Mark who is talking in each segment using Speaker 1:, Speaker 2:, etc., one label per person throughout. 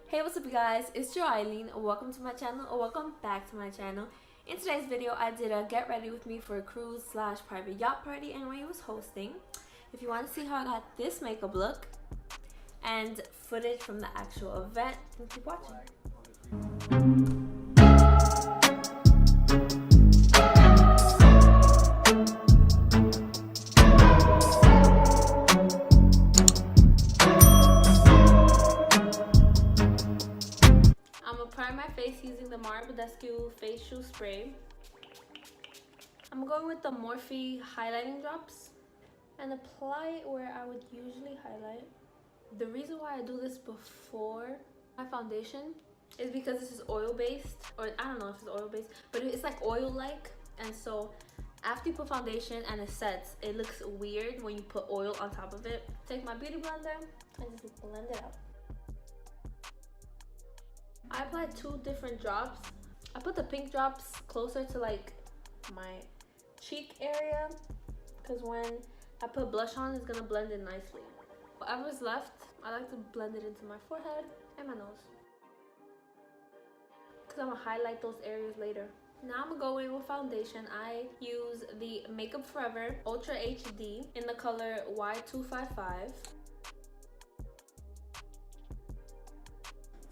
Speaker 1: Hey, what's up you guys, it's your Eileen. Welcome to my channel, or welcome back to my channel. In today's video I did a get ready with me for a cruise slash private yacht party and Ray was hosting. If you want to see how I got this makeup look and footage from the actual event, then keep watching. Prime my face using the Marbodescu facial spray. I'm going with the Morphe highlighting drops and apply it where I would usually highlight. The reason why I do this before my foundation is because this is oil based, or I don't know if it's oil based, but it's like oil like, and so after you put foundation and it sets, it looks weird when you put oil on top of it. Take my beauty blender and just blend it out. I applied 2 different drops. I put the pink drops closer to like my cheek area because when I put blush on, it's gonna blend in nicely. Whatever's left, I like to blend it into my forehead and my nose because I'm gonna highlight those areas later. Now I'm gonna go in with foundation. I use the Makeup Forever Ultra HD in the color Y255.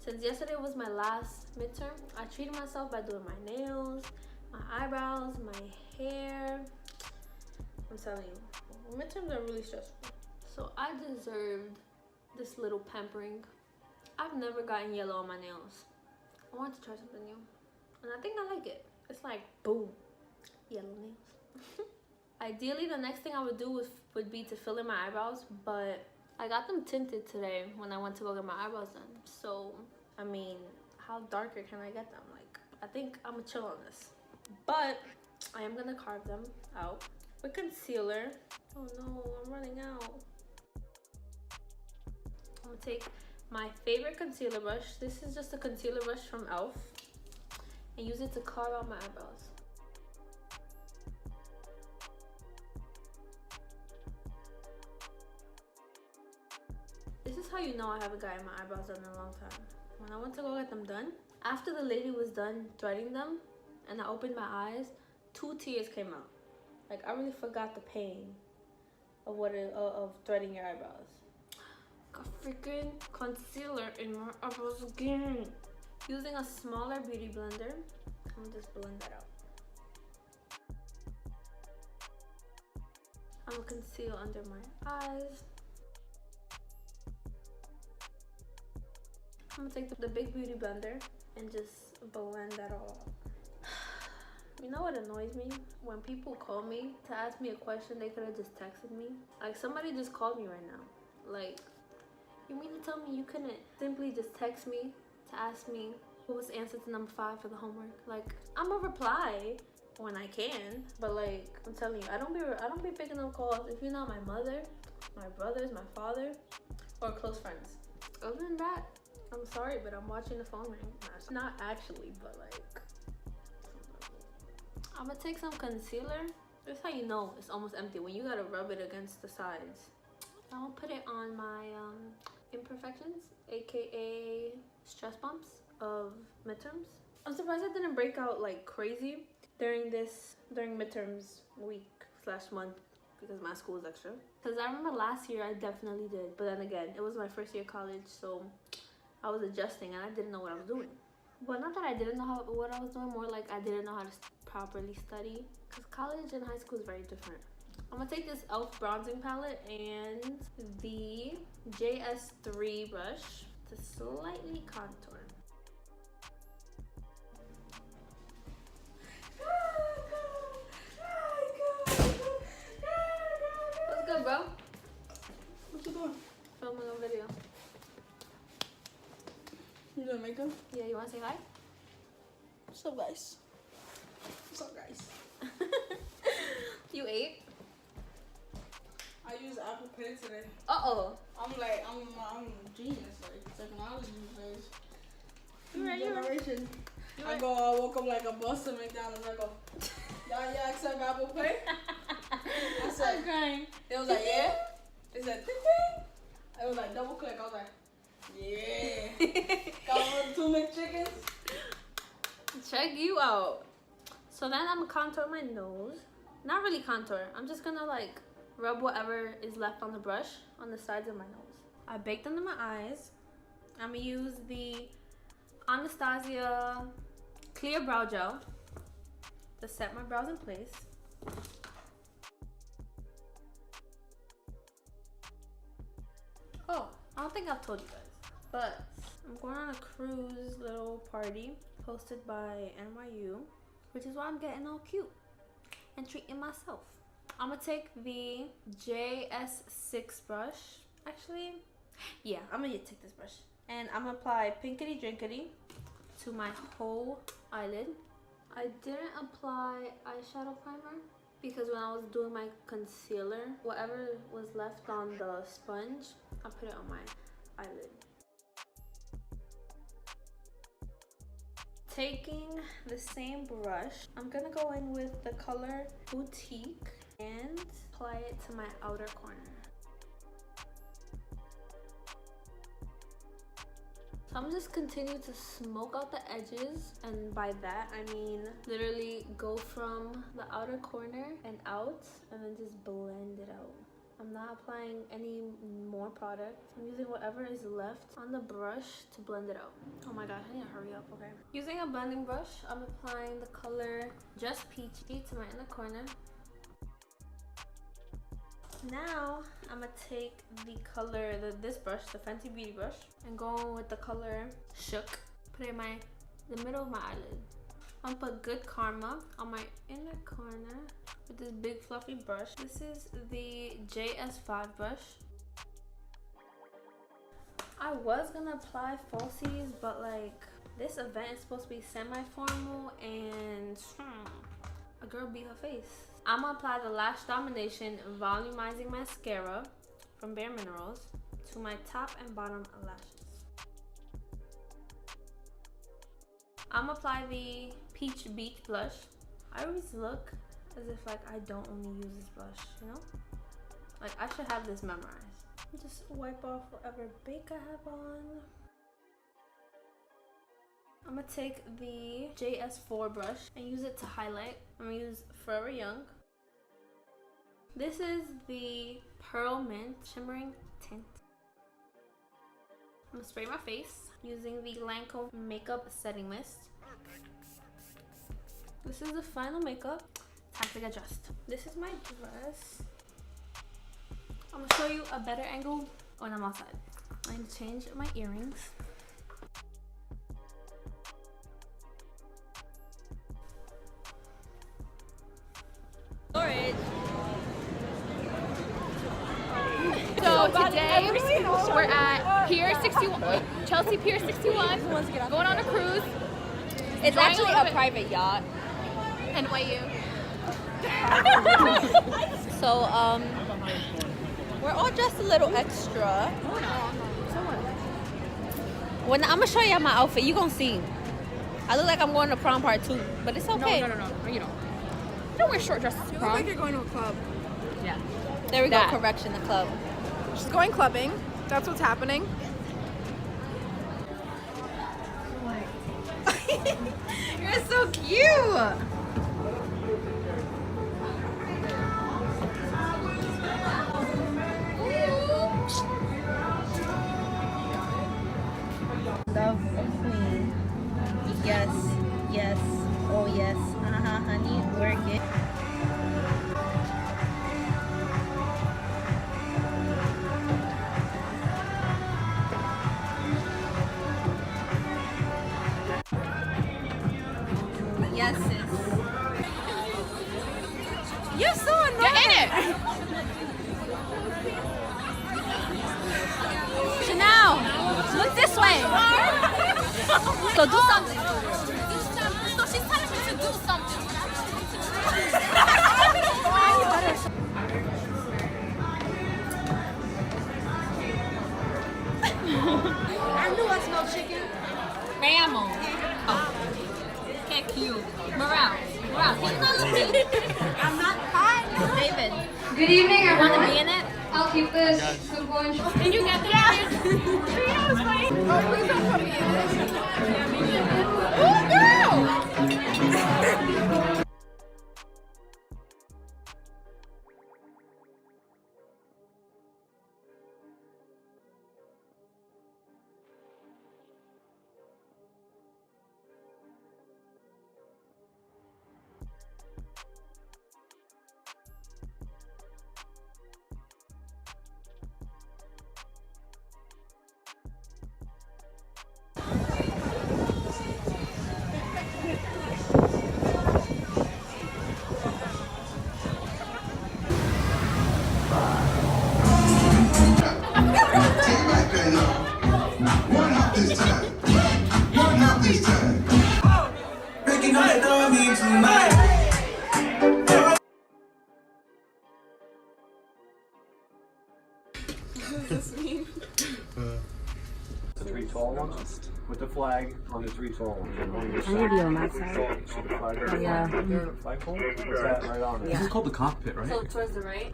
Speaker 1: Since yesterday was my last midterm, I treated myself by doing my nails, my eyebrows, my hair. I'm telling you, midterms are really stressful. So I deserved this little pampering. I've never gotten yellow on my nails. I wanted to try something new, and I think I like it. It's like, boom, yellow nails. Ideally, the next thing I would do would be to fill in my eyebrows, but I got them tinted today when I went to go get my eyebrows done. So, I mean, how darker can I get them? Like, I think I'm gonna chill on this. But I am gonna carve them out with concealer. Oh no, I'm running out. I'm gonna take my favorite concealer brush. This is just a concealer brush from e.l.f. and use it to carve out my eyebrows. This is how you know I haven't gotten my eyebrows done in a long time. When I went to go get them done, after the lady was done threading them and I opened my eyes, 2 tears came out. Like, I really forgot the pain of of threading your eyebrows. Got freaking concealer in my eyebrows again. Using a smaller beauty blender, I'm gonna just blend that out. I'm gonna conceal under my eyes. I'm gonna take the big beauty blender and just blend that all out. You know what annoys me? When people call me to ask me a question, they could have just texted me. Like, somebody just called me right now. Like, you mean to tell me you couldn't simply just text me to ask me what was answer to number 5 for the homework? Like, I'm gonna reply when I can, but like, I'm telling you, I don't be picking up calls if you're not my mother, my brothers, my father, or close friends. Other than that, I'm sorry, but I'm watching the phone ring. Not actually, but like, I'm gonna take some concealer. That's how you know it's almost empty, when you gotta rub it against the sides. I'm gonna put it on my imperfections, aka stress bumps of midterms. I'm surprised I didn't break out like crazy during midterms week / month because my school is extra. Because I remember last year I definitely did, but then again, it was my first year of college, so I was adjusting and I didn't know what I was doing. Well, not that I didn't know what I was doing, more like I didn't know how to properly study, because college and high school is very different. I'm gonna take this e.l.f. bronzing palette and the JS3 brush to slightly contour. What's good, bro?
Speaker 2: What you doing?
Speaker 1: Filming a video.
Speaker 2: You doing makeup?
Speaker 1: Yeah, you wanna say hi?
Speaker 2: What's up, guys? What's up, guys?
Speaker 1: You ate?
Speaker 2: I used Apple Pay today.
Speaker 1: Uh-oh.
Speaker 2: I'm genius, like technology phase.
Speaker 1: You right.
Speaker 2: I woke up like a bus at McDonald's. I go, y'all accept Apple Pay? I said,
Speaker 1: I'm crying.
Speaker 2: They was like, yeah. They said, ding ding. I was like, double click. I was like, yeah.
Speaker 1: Check you out. So then I'm gonna contour my nose. Not really contour. I'm just gonna like rub whatever is left on the brush on the sides of my nose. I baked under my eyes. I'm gonna use the Anastasia Clear Brow Gel to set my brows in place. Oh, I don't think I've told you guys, but I'm going on a cruise little party hosted by NYU, which is why I'm getting all cute and treating myself. I'm gonna take the JS6 brush. Actually, yeah, I'm gonna take this brush. And I'm gonna apply Pinkity Drinkity to my whole eyelid. I didn't apply eyeshadow primer because when I was doing my concealer, whatever was left on the sponge, I put it on my eyelid. Taking the same brush, I'm gonna go in with the color Boutique and apply it to my outer corner. So I'm just continue to smoke out the edges, and by that I mean literally go from the outer corner and out and then just blend it out. I'm not applying any more product. I'm using whatever is left on the brush to blend it out. Oh my god, I need to hurry up, okay. Using a blending brush, I'm applying the color Just Peachy to my inner corner. Now, I'm gonna take the color, this brush, the Fenty Beauty brush, and go with the color Shook. Put it in the middle of my eyelid. I'm gonna put Good Karma on my inner corner with this big fluffy brush. This is the JS5 brush. I was gonna apply falsies, but like this event is supposed to be semi-formal and a girl beat her face. I'm gonna apply the Lash Domination Volumizing Mascara from Bare Minerals to my top and bottom lashes. I'm gonna apply the Peach Beach blush. I always look as if like I don't only use this blush, you know? Like I should have this memorized. Just wipe off whatever bake I have on. I'm gonna take the JS4 brush and use it to highlight. I'm gonna use Forever Young. This is the Pearl Mint Shimmering Tint. I'm gonna spray my face using the Lancome Makeup Setting Mist. This is the final makeup. Time to get dressed. This is my dress. I'm gonna show you a better angle when I'm outside. I need to change my earrings. Storage.
Speaker 3: So today we're at Pier 61, Chelsea Pier 61, going on a cruise.
Speaker 4: It's actually a private yacht.
Speaker 3: NYU.
Speaker 4: So we're all dressed a little extra. When I'm gonna show you my outfit, you gonna see. I look like I'm going to prom part 2, but it's okay.
Speaker 3: No, you don't. You don't wear short dresses to
Speaker 2: You look
Speaker 3: prom.
Speaker 2: like you're going to a club.
Speaker 3: Yeah.
Speaker 4: There we
Speaker 3: That.
Speaker 4: go, correction, the club.
Speaker 2: She's going clubbing. That's what's happening.
Speaker 4: You're so cute. Love of queen. Yes, yes, oh yes. Honey, work it. Yes, sis. You're so annoying.
Speaker 3: Get in it.
Speaker 4: Chanel, look this way. So do something.
Speaker 3: So she's telling me to do something.
Speaker 2: I knew I smelled chicken.
Speaker 3: Mammal. Oh. Okay, cute. Morale. He's not looking.
Speaker 2: I'm not hot.
Speaker 4: David,
Speaker 5: Good evening,
Speaker 4: you want to
Speaker 5: everyone.
Speaker 4: be in it?
Speaker 5: I'll keep this simple and short.
Speaker 3: Did you get that?
Speaker 2: Oh, please don't put me in this.
Speaker 3: Oh, girl!
Speaker 6: Not this time. Breaking on the door me tonight.
Speaker 2: What does this mean?
Speaker 7: The 3 tall ones with the flag on the 3 tall ones.
Speaker 4: I need you on that side.
Speaker 7: So the flag right
Speaker 4: Yeah.
Speaker 7: there, flagpole. What's that right on it?
Speaker 4: Yeah.
Speaker 8: This is called the cockpit, right?
Speaker 1: So towards the right.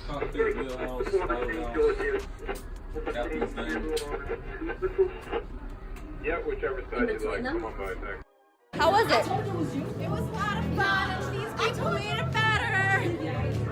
Speaker 9: Cockpit, wheelhouse, lighthouse, captain's den.
Speaker 10: Yeah, whichever side you like. Come on by next.
Speaker 3: How was it?
Speaker 2: It was a lot of fun, and these people made it better.